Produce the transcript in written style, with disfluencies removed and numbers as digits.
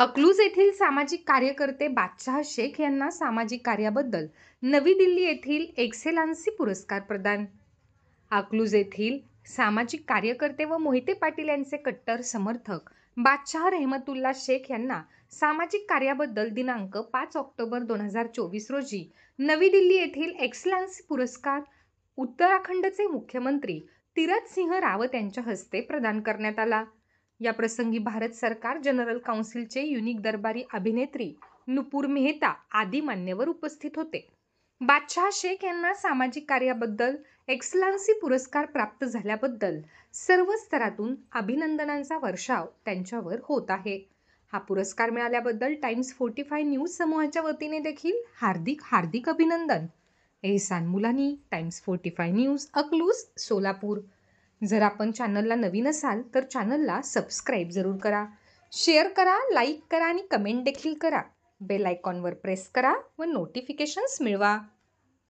अकलूज येथील सामाजिक कार्यकर्ते बादशाह शेख यांना सामाजिक कार्याबद्दल नवी दिल्ली येथील एक्सेलन्सी पुरस्कार प्रदान. अकलूज येथील सामाजिक कार्यकर्ते व मोहिते पाटील यांचे कट्टर समर्थक बादशाह रहमतुल्ला शेख यांना सामाजिक कार्याबद्दल दिनांक 5 ऑक्टोबर 2024 रोजी नवी दिल्ली येथील एक्सेलन्सी पुरस्कार उत्तराखंडचे मुख्यमंत्री तीरथ सिंह रावत यांच्या हस्ते प्रदान करण्यात आला. या प्रसंगी भारत सरकार जनरल काउन्सिलचे युनिक दरबारी अभिनेत्री नुपूर मेहता आदी मान्यवर उपस्थित होते. बादशाह शेख यांना सामाजिक कार्याबद्दल एक्सलन्सी पुरस्कार प्राप्त झाल्याबद्दल सर्व स्तरातून अभिनंदनांचा वर्षाव त्यांच्यावर होत आहे. हा पुरस्कार मिळाल्याबद्दल टाइम्स 45 न्यूज समूहाच्या वतीने देखील हार्दिक अभिनंदन. एहसान मुलानी, टाइम्स 45 न्यूज, अकलूज, सोलापूर. जर आपण चॅनलला नवीन असाल तर चॅनलला सबस्क्राईब जरूर करा, शेअर करा, लाईक करा आणि कमेंट देखील करा. बेल आयकॉनवर प्रेस करा व नोटिफिकेशन्स मिळवा.